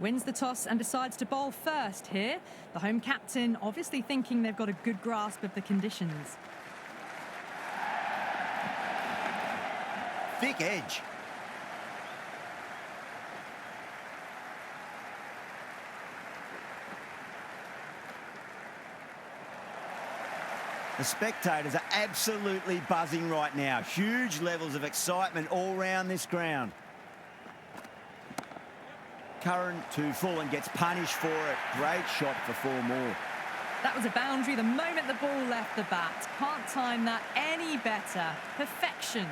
Wins the toss and decides to bowl first here. The home captain obviously thinking they've got a good grasp of the conditions. Thick edge. The spectators are absolutely buzzing right now. Huge levels of excitement all round this ground. Curran too full and gets punished for it. Great shot for 4 more. That was a boundary the moment the ball left the bat. Can't time that any better. Perfection.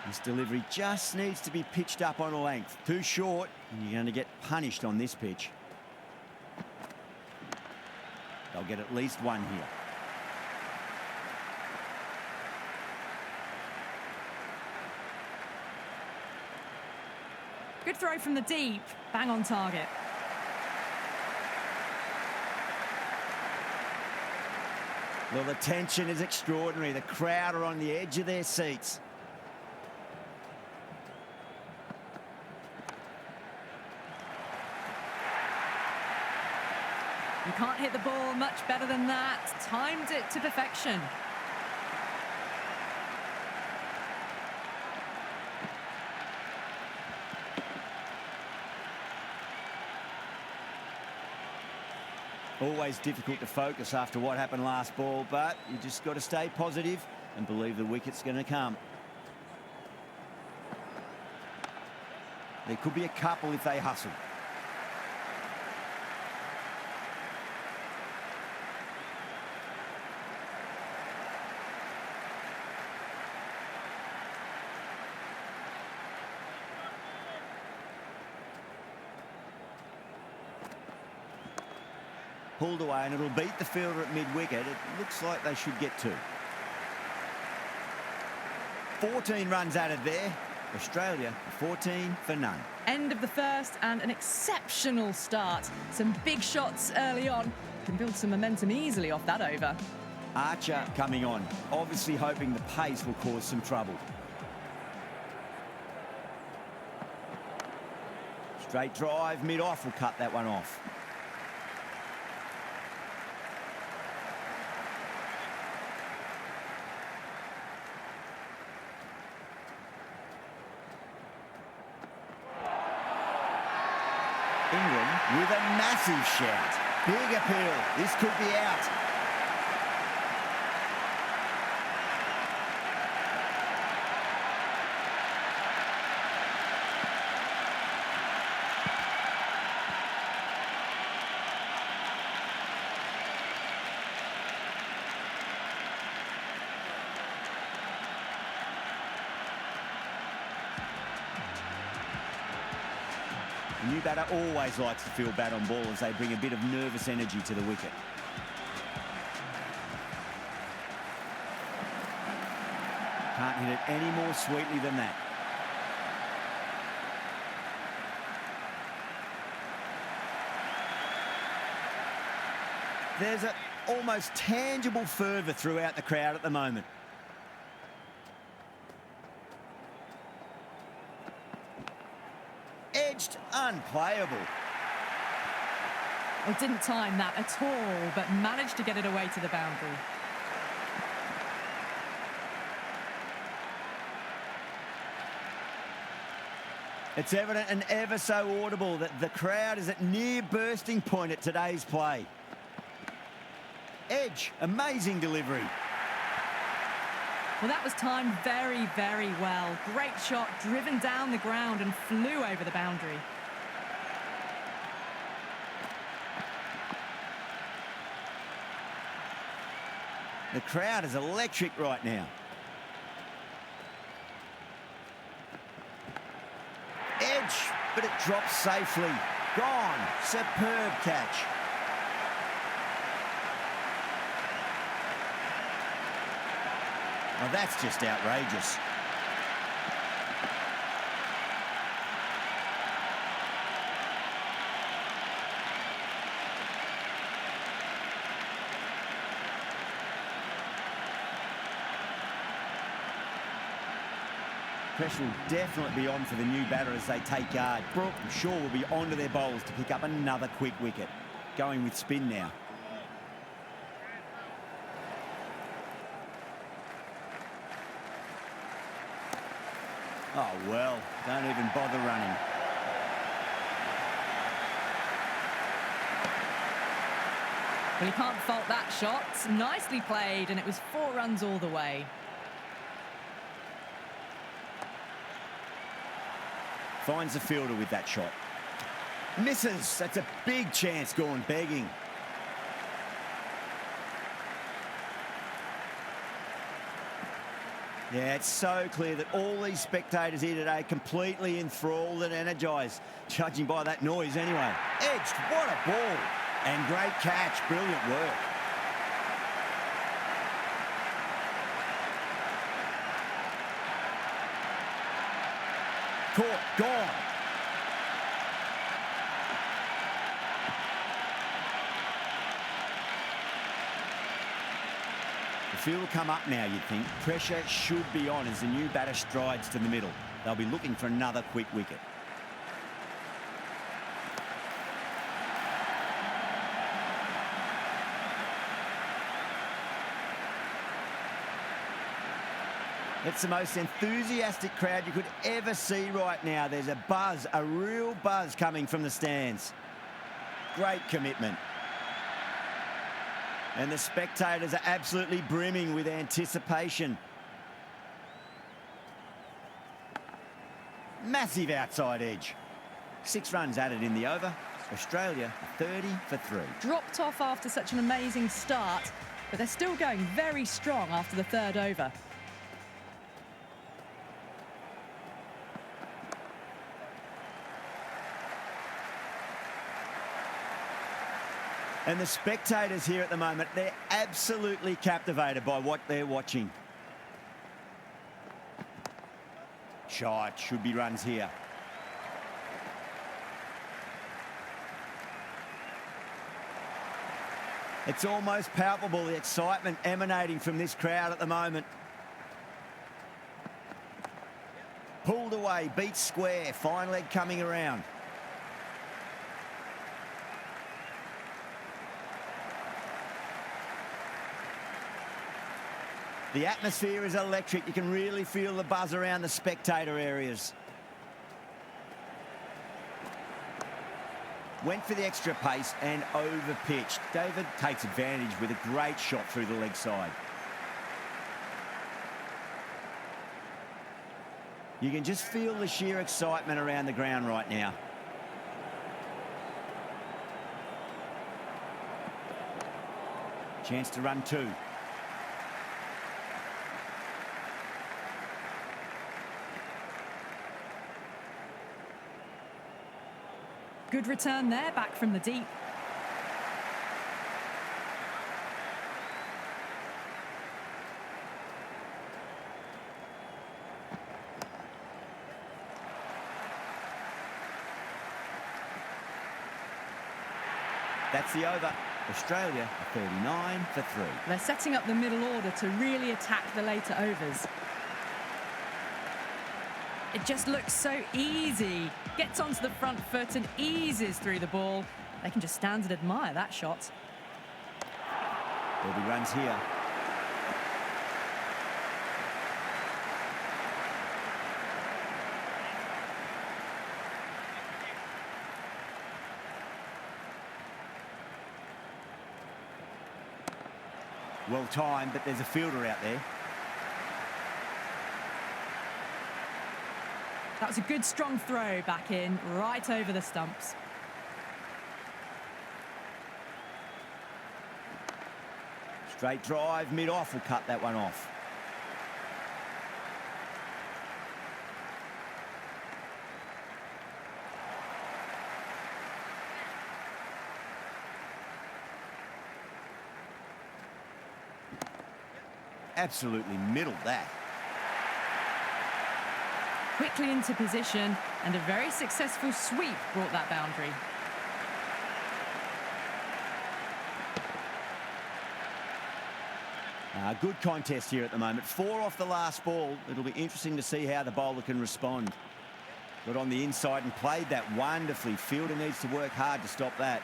This delivery just needs to be pitched up on a length. Too short, and you're going to get punished on this pitch. They'll get at least 1 here. Good throw from the deep. Bang on target. Well, the tension is extraordinary. The crowd are on the edge of their seats. You can't hit the ball much better than that. Timed it to perfection. Always difficult to focus after what happened last ball, but you just got to stay positive and believe the wicket's going to come. There could be a couple if they hustle. Pulled away, and it'll beat the fielder at mid-wicket. It looks like they should get 2. 14 runs added there. Australia 14 for none. End of the first and an exceptional start. Some big shots early on. Can build some momentum easily off that over. Archer coming on, obviously hoping the pace will cause some trouble. Straight drive, mid-off will cut that one off. England with a massive shout. Big appeal. This could be out. The new batter always likes to feel bad on ball as they bring a bit of nervous energy to the wicket. Can't hit it any more sweetly than that. There's an almost tangible fervour throughout the crowd at the moment. Edged, unplayable. Well, didn't time that at all, but managed to get it away to the boundary. It's evident and ever so audible that the crowd is at near bursting point at today's play. Edge, amazing delivery. Well, that was timed very, very well. Great shot, driven down the ground and flew over the boundary. The crowd is electric right now. Edge, but it drops safely. Gone. Superb catch. Well, that's just outrageous. Pressure will definitely be on for the new batter as they take guard. Brook, I'm sure, will be onto their bowls to pick up another quick wicket. Going with spin now. Oh, well, don't even bother running. Well, you can't fault that shot. Nicely played, and it was 4 runs all the way. Finds the fielder with that shot. Misses. That's a big chance gone begging. Yeah, it's so clear that all these spectators here today completely enthralled and energised, judging by that noise anyway. Edged, what a ball. And great catch, brilliant work. Caught, gone. The field will come up now, you'd think. Pressure should be on as the new batter strides to the middle. They'll be looking for another quick wicket. It's the most enthusiastic crowd you could ever see right now. There's a buzz, a real buzz coming from the stands. Great commitment. And the spectators are absolutely brimming with anticipation. Massive outside edge. 6 runs added in the over. Australia 30 for 3. Dropped off after such an amazing start, but they're still going very strong after the 3rd over. And the spectators here at the moment, they're absolutely captivated by what they're watching. Shot, should be runs here. It's almost palpable, the excitement emanating from this crowd at the moment. Pulled away, beat square, fine leg coming around. The atmosphere is electric. You can really feel the buzz around the spectator areas. Went for the extra pace and over-pitched. David takes advantage with a great shot through the leg side. You can just feel the sheer excitement around the ground right now. Chance to run 2. Good return there, back from the deep. That's the over. Australia 39 for 3. They're setting up the middle order to really attack the later overs. It just looks so easy. Gets onto the front foot and eases through the ball. They can just stand and admire that shot. There'll be runs here. Well timed, but there's a fielder out there. That was a good strong throw back in, right over the stumps. Straight drive, mid-off will cut that one off. Absolutely middled that. Quickly into position, and a very successful sweep brought that boundary. Good contest here at the moment. 4 off the last ball. It'll be interesting to see how the bowler can respond. Got on the inside and played that wonderfully. Fielder needs to work hard to stop that.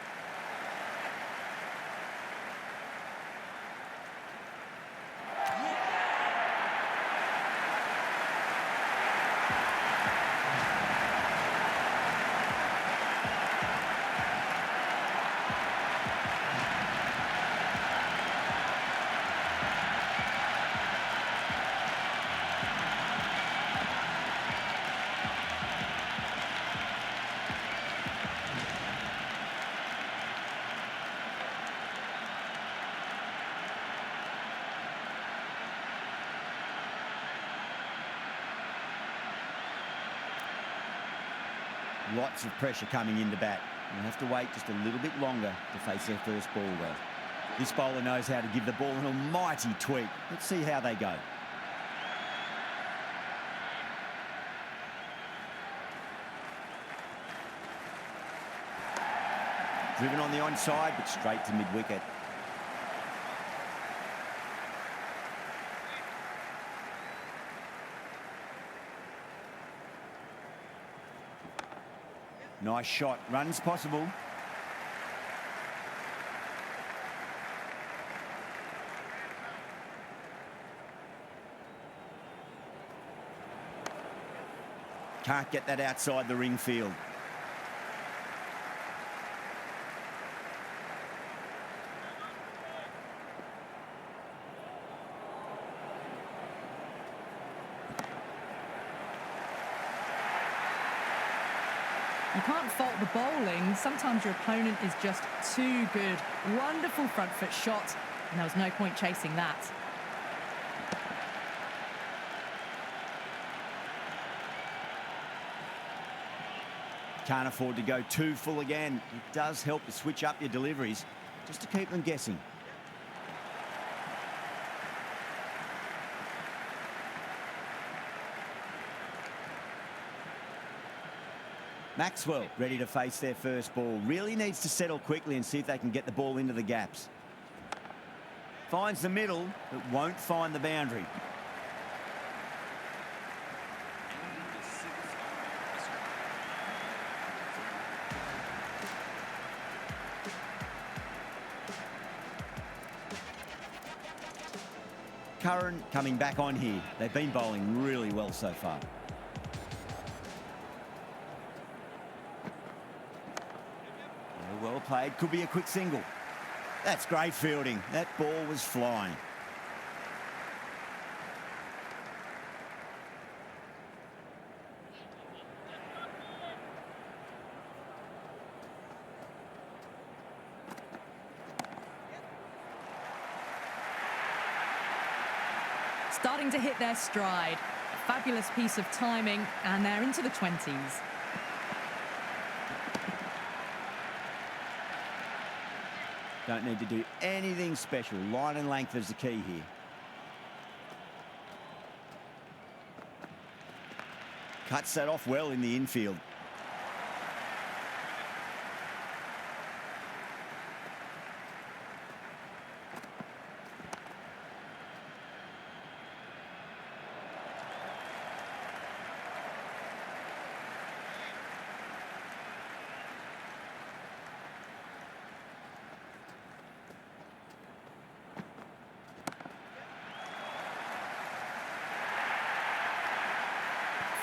Lots of pressure coming into bat. We'll have to wait just a little bit longer to face their first ball though. This bowler knows how to give the ball an almighty tweak. Let's see how they go. Driven on the onside, but straight to mid-wicket. Nice shot. Runs possible. Can't get that outside the ring field. You can't fault the bowling. Sometimes your opponent is just too good. Wonderful front foot shot, and there was no point chasing that. Can't afford to go too full again. It does help to switch up your deliveries just to keep them guessing. Maxwell ready to face their first ball. Really needs to settle quickly and see if they can get the ball into the gaps. Finds the middle, but won't find the boundary. Curran coming back on here. They've been bowling really well so far. Well played, could be a quick single. That's great fielding. That ball was flying. Starting to hit their stride. A fabulous piece of timing, and they're into the 20s. Don't need to do anything special. Line and length is the key here. Cuts that off well in the infield.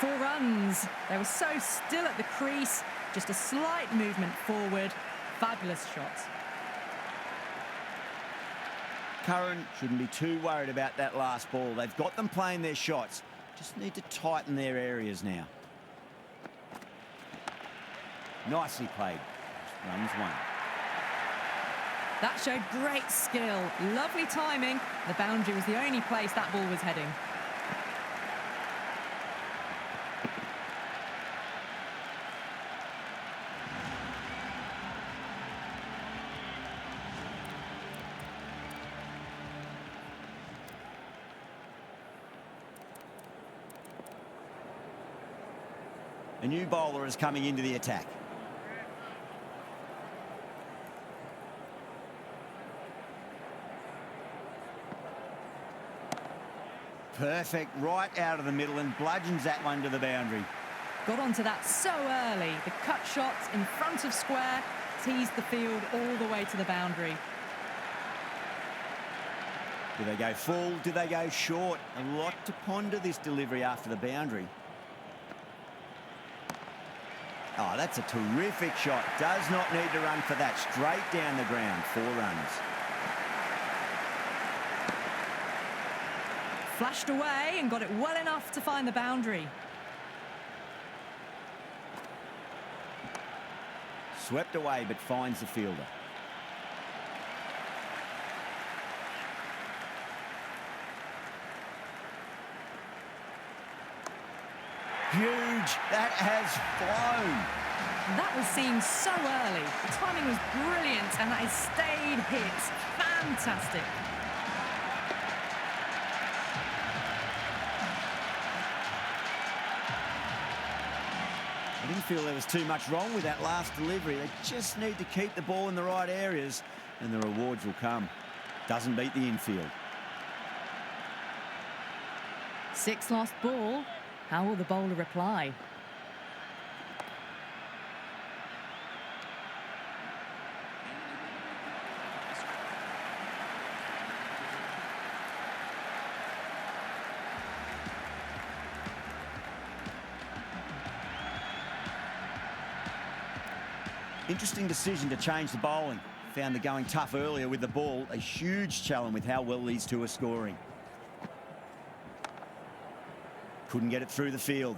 Four runs. They were so still at the crease. Just a slight movement forward. Fabulous shot. Curran shouldn't be too worried about that last ball. They've got them playing their shots. Just need to tighten their areas now. Nicely played. Runs one. That showed great skill. Lovely timing. The boundary was the only place that ball was heading. A new bowler is coming into the attack. Perfect, right out of the middle and bludgeons that one to the boundary. Got onto that so early. The cut shot in front of square teased the field all the way to the boundary. Do they go full? Do they go short? A lot to ponder this delivery after the boundary. Oh, that's a terrific shot. Does not need to run for that. Straight down the ground. 4 runs. Flashed away and got it well enough to find the boundary. Swept away but finds the fielder. Huge. That has flown. That was seen so early. The timing was brilliant and that has stayed hit. Fantastic. I didn't feel there was too much wrong with that last delivery. They just need to keep the ball in the right areas and the rewards will come. Doesn't beat the infield. 6 lost ball. How will the bowler reply? Interesting decision to change the bowling. Found the going tough earlier with the ball. A huge challenge with how well these two are scoring. Couldn't get it through the field.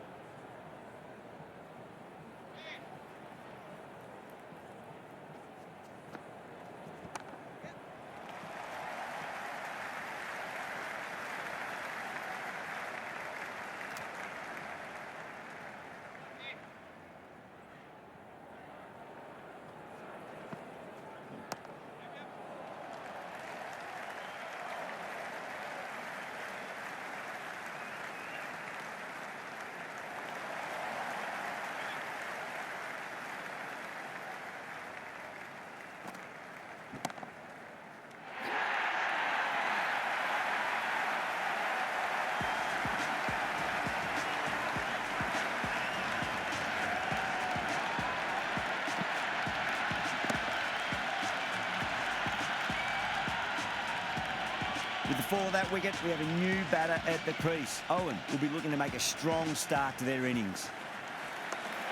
With the fall of that wicket, we have a new batter at the crease. Owen will be looking to make a strong start to their innings.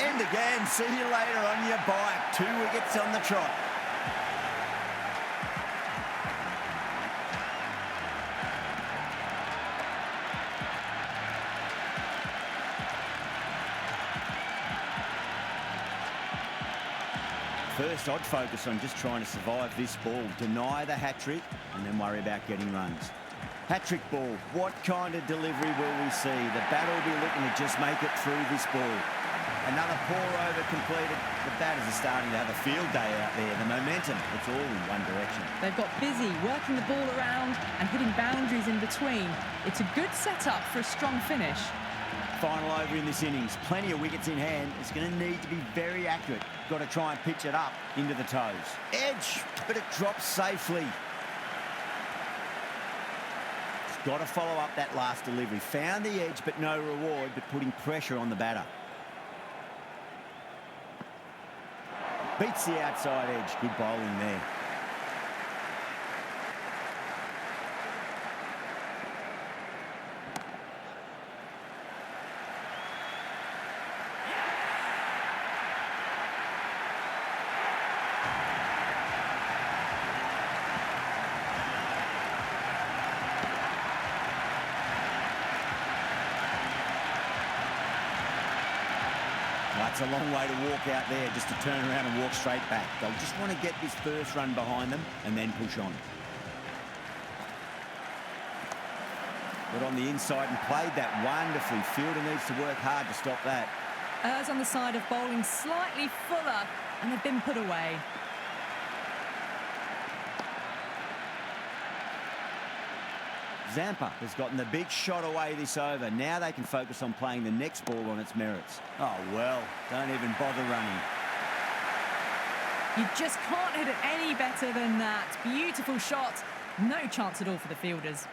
And again, see you later on your bike. 2 wickets on the trot. First, I'd focus on just trying to survive this ball, deny the hat-trick, and then worry about getting runs. Hat-trick ball, what kind of delivery will we see? The batter will be looking to just make it through this ball. Another poor over completed. The batters are starting to have a field day out there. The momentum, it's all in one direction. They've got busy working the ball around and hitting boundaries in between. It's a good setup for a strong finish. Final over in this innings. Plenty of wickets in hand. It's going to need to be very accurate. Got to try and pitch it up into the toes. Edge, but it drops safely. It's got to follow up that last delivery. Found the edge, but no reward, but putting pressure on the batter. Beats the outside edge. Good bowling there. That's a long way to walk out there, just to turn around and walk straight back. They'll just want to get this first run behind them and then push on. Got on the inside and played that wonderfully. Fielder needs to work hard to stop that. Errs on the side of bowling slightly fuller, and they've been put away. Zampa has gotten the big shot away this over. Now they can focus on playing the next ball on its merits. Oh, well, don't even bother running. You just can't hit it any better than that. Beautiful shot. No chance at all for the fielders.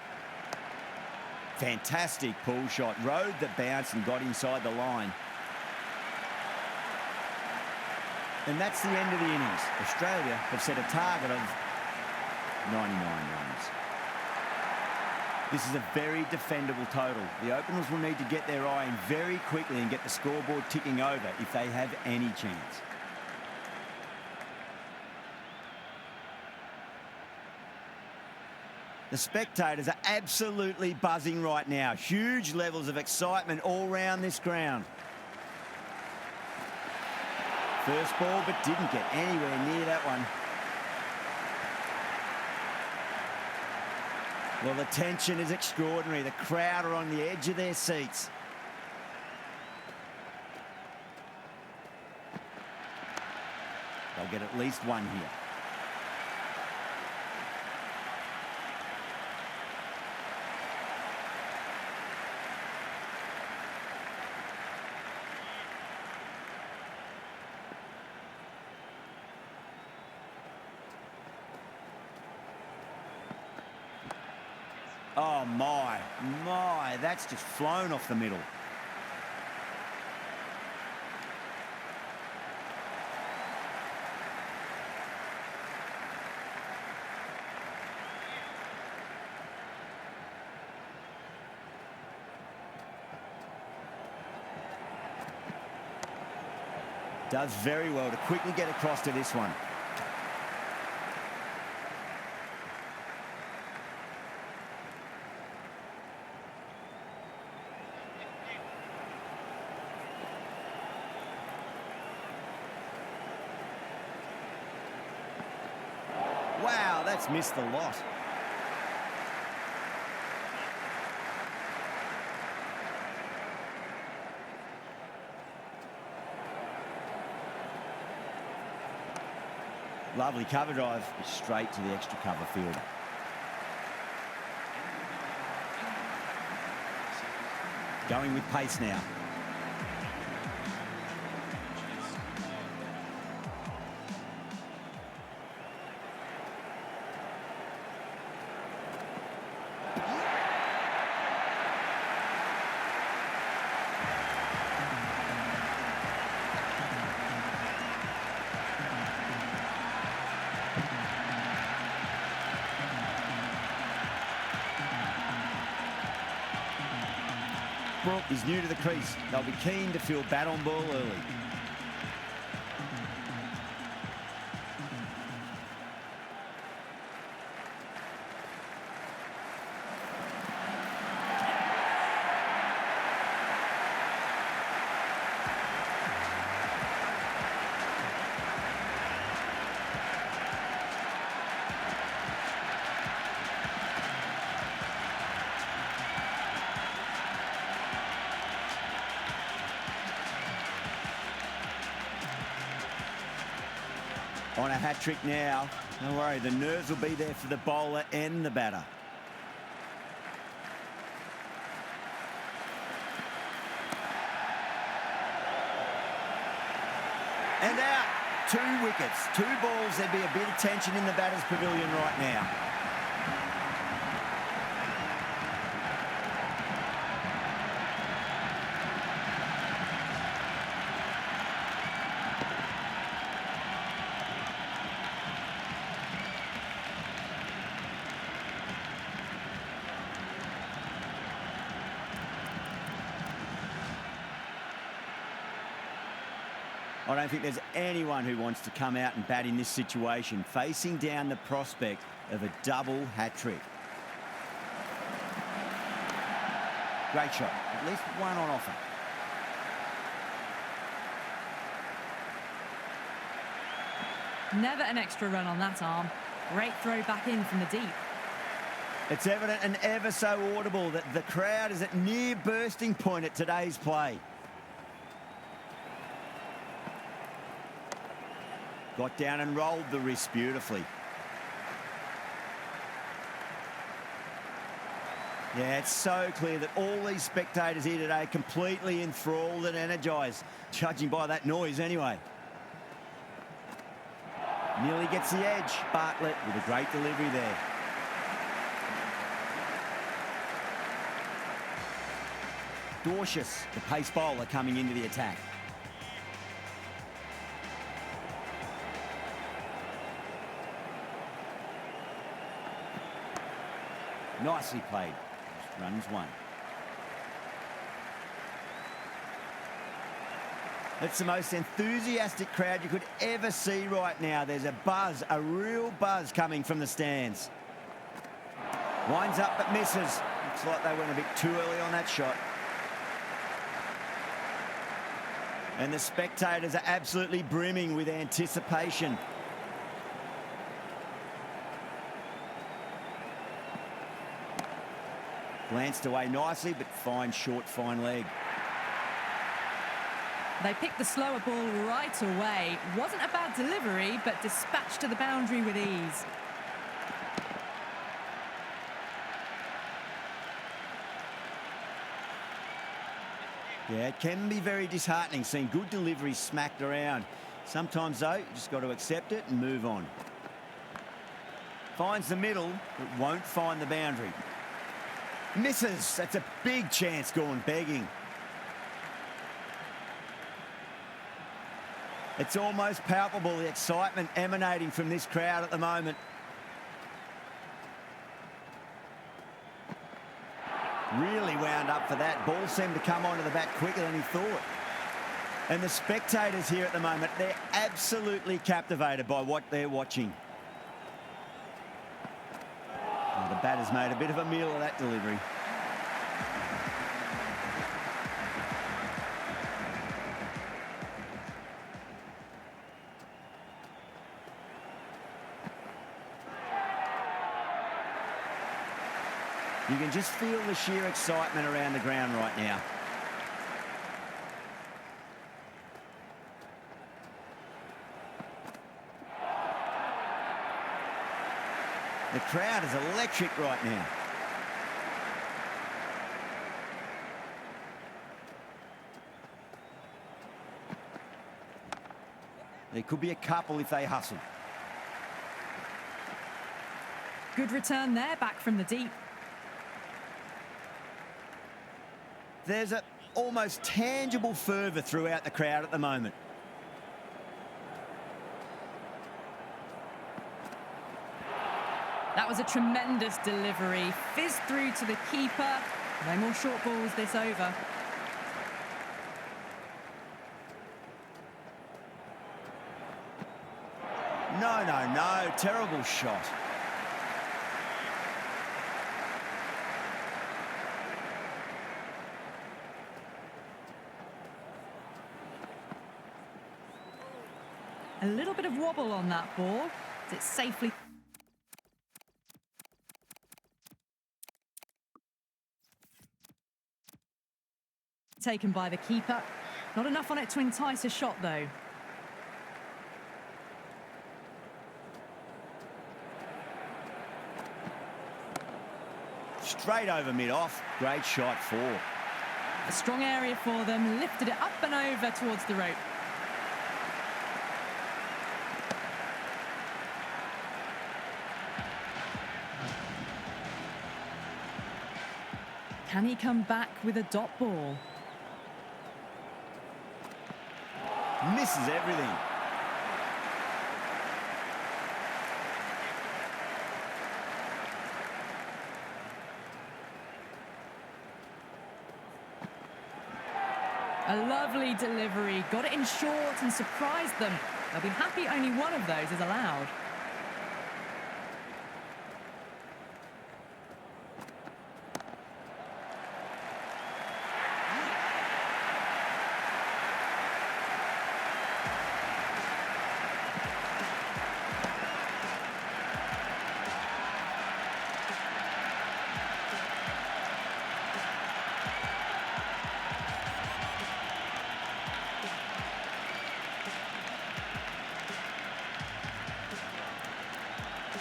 Fantastic pull shot. Rode the bounce and got inside the line. And that's the end of the innings. Australia have set a target of 99 runs. This is a very defendable total. The openers will need to get their eye in very quickly and get the scoreboard ticking over if they have any chance. The spectators are absolutely buzzing right now. Huge levels of excitement all round this ground. First ball, but didn't get anywhere near that one. Well, the tension is extraordinary. The crowd are on the edge of their seats. They'll get at least one here. Oh, my, that's just flown off the middle. Does very well to quickly get across to this one. Wow, that's missed the lot. Lovely cover drive straight to the extra cover fielder. Going with pace now. Brook is new to the crease. They'll be keen to feel bat on ball early. On a hat-trick now. Don't worry, the nerves will be there for the bowler and the batter. And out. 2 wickets, 2 balls. There'd be a bit of tension in the batter's pavilion right now. I don't think there's anyone who wants to come out and bat in this situation, facing down the prospect of a double hat-trick. Great shot, at least one on offer. Never an extra run on that arm. Great throw back in from the deep. It's evident and ever so audible that the crowd is at near bursting point at today's play. Got down and rolled the wrist beautifully. Yeah, it's so clear that all these spectators here today are completely enthralled and energised, judging by that noise anyway. Nearly gets the edge. Bartlett with a great delivery there. Dorcius, the pace bowler, coming into the attack. Nicely played. Runs one. It's the most enthusiastic crowd you could ever see right now. There's a buzz, a real buzz coming from the stands. Winds up but misses. Looks like they went a bit too early on that shot. And the spectators are absolutely brimming with anticipation. Glanced away nicely, but fine short, fine leg. They picked the slower ball right away. Wasn't a bad delivery, but dispatched to the boundary with ease. Yeah, it can be very disheartening seeing good deliveries smacked around. Sometimes, though, you just got to accept it and move on. Finds the middle, but won't find the boundary. Misses. That's a big chance gone begging. It's almost palpable, the excitement emanating from this crowd at the moment. Really wound up for that. Ball seemed to come onto the bat quicker than he thought. And the spectators here at the moment, they're absolutely captivated by what they're watching. Oh, the batter's made a bit of a meal of that delivery. You can just feel the sheer excitement around the ground right now. The crowd is electric right now. There could be a couple if they hustle. Good return there, back from the deep. There's an almost tangible fervour throughout the crowd at the moment. That was a tremendous delivery. Fizzed through to the keeper. No more short balls this over. No. Terrible shot. A little bit of wobble on that ball. It's safely taken by the keeper. Not enough on it to entice a shot, though. Straight over mid-off. Great shot, 4. A strong area for them. Lifted it up and over towards the rope. Can he come back with a dot ball? Misses everything. A lovely delivery. Got it in short and surprised them. They'll be happy only one of those is allowed.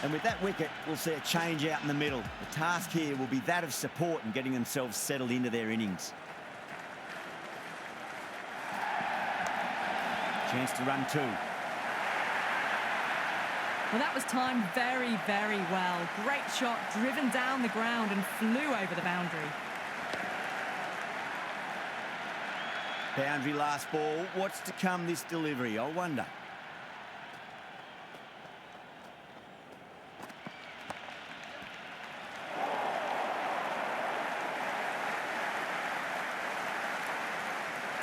And with that wicket, we'll see a change out in the middle. The task here will be that of support and getting themselves settled into their innings. Chance to run 2. Well, that was timed very, very well. Great shot, driven down the ground and flew over the boundary. Boundary last ball. What's to come this delivery? I wonder.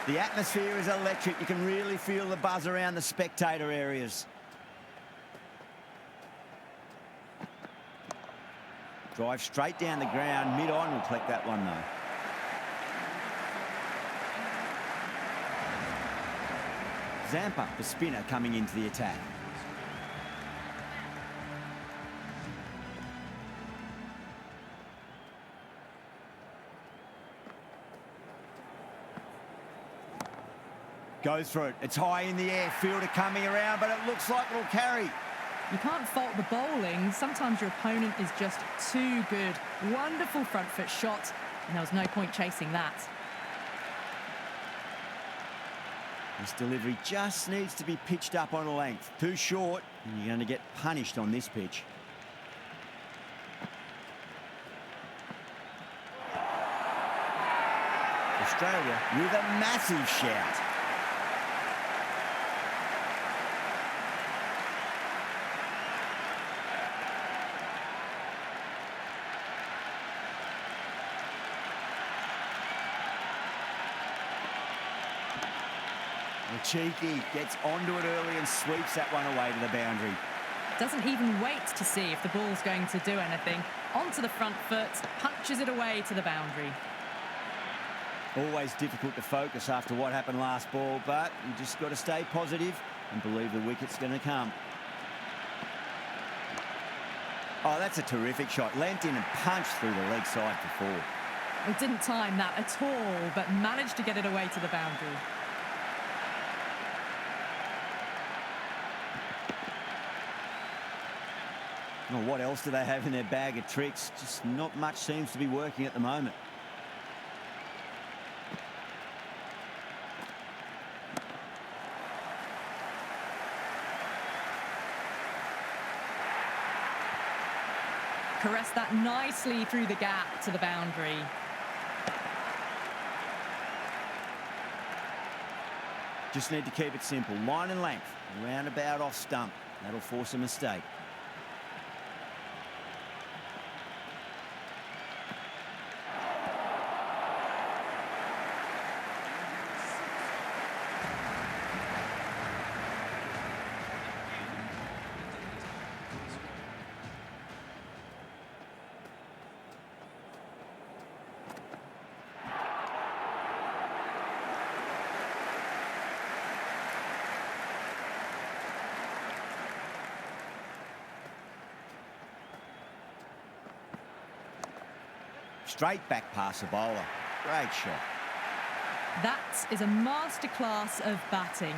The atmosphere is electric. You can really feel the buzz around the spectator areas. Drive straight down the ground. Mid-on will collect that one, though. Zampa, the spinner, coming into the attack. Goes for it. It's high in the air. Fielder coming around, but it looks like it'll carry. You can't fault the bowling. Sometimes your opponent is just too good. Wonderful front foot shot, and there was no point chasing that. This delivery just needs to be pitched up on a length. Too short, and you're going to get punished on this pitch. Australia with a massive shout. Cheeky gets onto it early and sweeps that one away to the boundary. Doesn't even wait to see if the ball's going to do anything. Onto the front foot, punches it away to the boundary. Always difficult to focus after what happened last ball, but you just got to stay positive and believe the wicket's going to come. Oh, that's a terrific shot. Leant in and punched through the leg side for four. He didn't time that at all, but managed to get it away to the boundary. Well, what else do they have in their bag of tricks? Just not much seems to be working at the moment. Caressed that nicely through the gap to the boundary. Just need to keep it simple. Line and length, roundabout off stump. That'll force a mistake. Straight back past the bowler. Great shot. That is a masterclass of batting.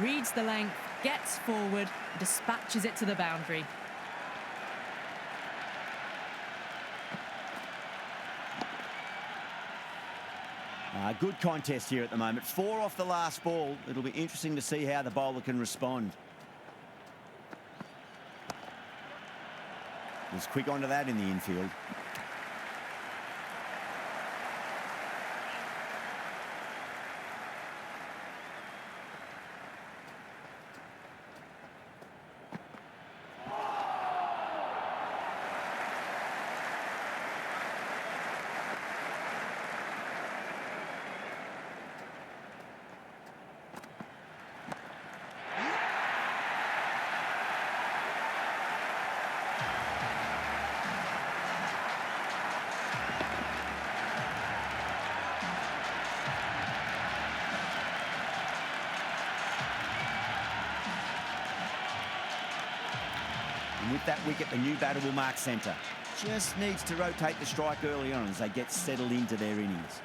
Reads the length, gets forward, dispatches it to the boundary. Good contest here at the moment. 4 off the last ball. It'll be interesting to see how the bowler can respond. Was quick onto that in the infield. And with that wicket, the new batter will mark centre. Just needs to rotate the strike early on as they get settled into their innings.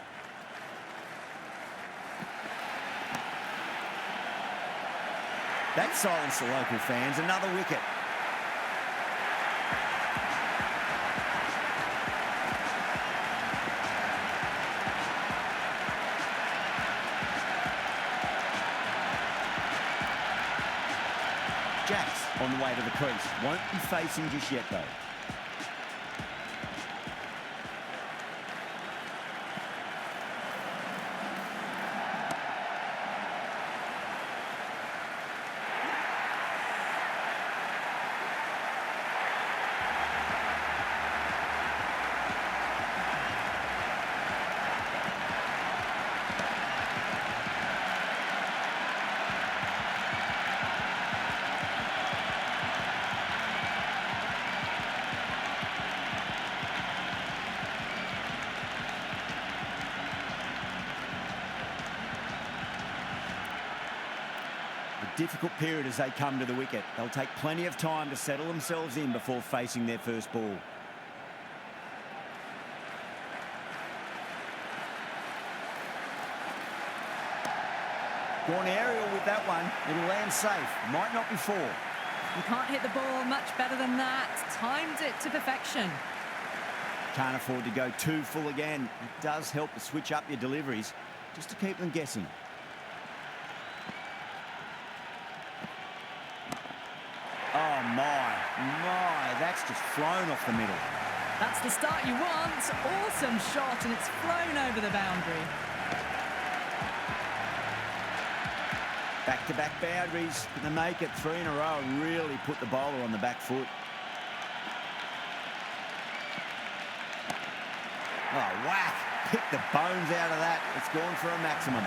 That silenced the local fans. Another wicket. Jacks on the way to the crease. Won't be facing just yet, though. A difficult period as they come to the wicket. They'll take plenty of time to settle themselves in before facing their first ball. Gone aerial with that one. It'll land safe. Might not be four. You can't hit the ball much better than that. Timed it to perfection. Can't afford to go too full again. It does help to switch up your deliveries just to keep them guessing. Oh, my, that's just flown off the middle. That's the start you want. Awesome shot, and it's flown over the boundary. Back-to-back boundaries. Can they make it 3 in a row and really put the bowler on the back foot? Oh, whack. Pick the bones out of that. It's gone for a maximum.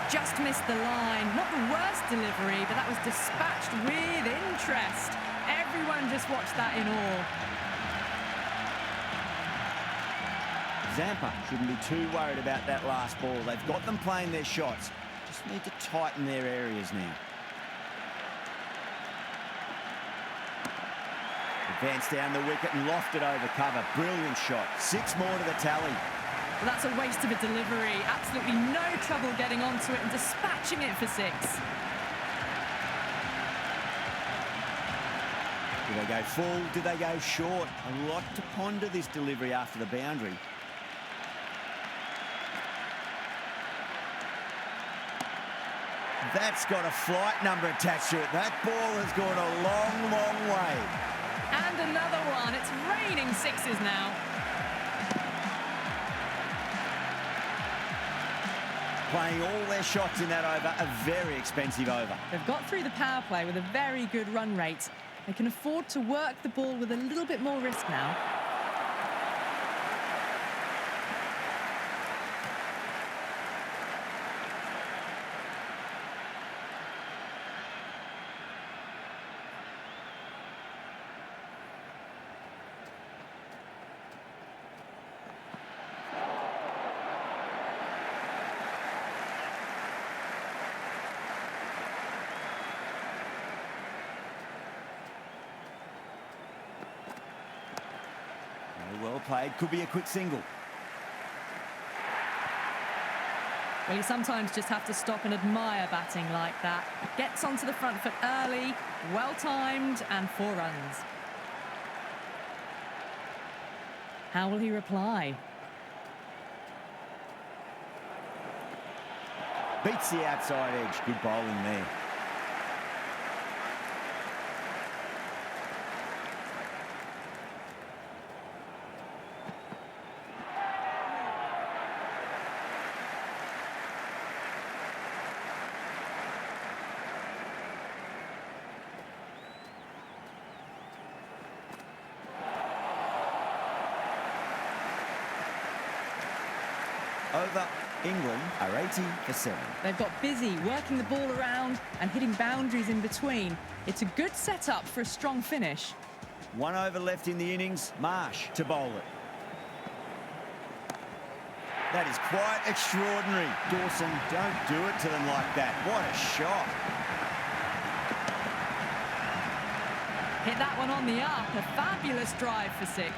Just missed the line. Not the worst delivery, but that was dispatched with interest. Everyone just watched that in awe. Zampa shouldn't be too worried about that last ball. They've got them playing their shots. Just need to tighten their areas now. Advanced down the wicket and lofted over cover. Brilliant shot. 6 more to the tally. Well, that's a waste of a delivery. Absolutely no trouble getting onto it and dispatching it for 6. Did they go full? Did they go short? A lot to ponder this delivery after the boundary. That's got a flight number attached to it. That ball has gone a long, long way. And another one. It's raining 6s now. Playing all their shots in that over, a very expensive over. They've got through the power play with a very good run rate. They can afford to work the ball with a little bit more risk now. Well played. Could be a quick single. Well, you sometimes just have to stop and admire batting like that. Gets onto the front foot early, well-timed, and 4 runs. How will he reply? Beats the outside edge. Good bowling there. Over. England are 80 for 7. They've got busy working the ball around and hitting boundaries in between. It's a good setup for a strong finish. 1 over left in the innings. Marsh to bowl it. That is quite extraordinary. Dawson, don't do it to them like that. What a shot. Hit that one on the up. A fabulous drive for 6.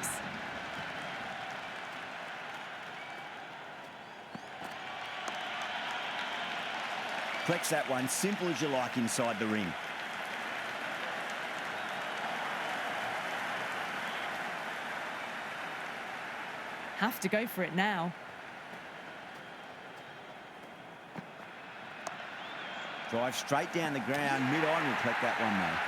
Flex that one, simple as you like inside the ring. Have to go for it now. Drive straight down the ground, mid-on will collect that one though.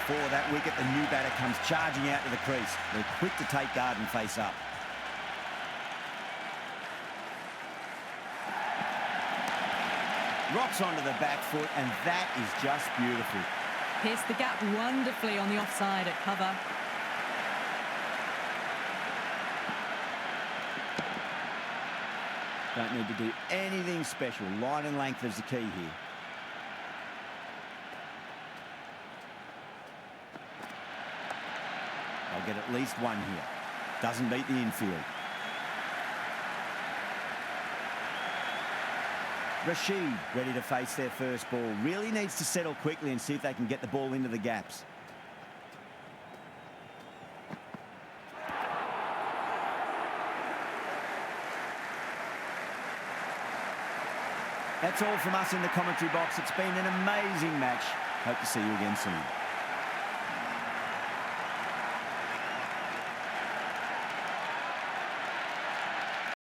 Before that wicket, the new batter comes charging out to the crease. They're quick to take guard and face up. Rocks onto the back foot, and that is just beautiful. Pierced the gap wonderfully on the offside at cover. Don't need to do anything special. Line and length is the key here. I'll get at least 1 here. Doesn't beat the infield. Rashid ready to face their first ball. Really needs to settle quickly and see if they can get the ball into the gaps. That's all from us in the commentary box. It's been an amazing match. Hope to see you again soon.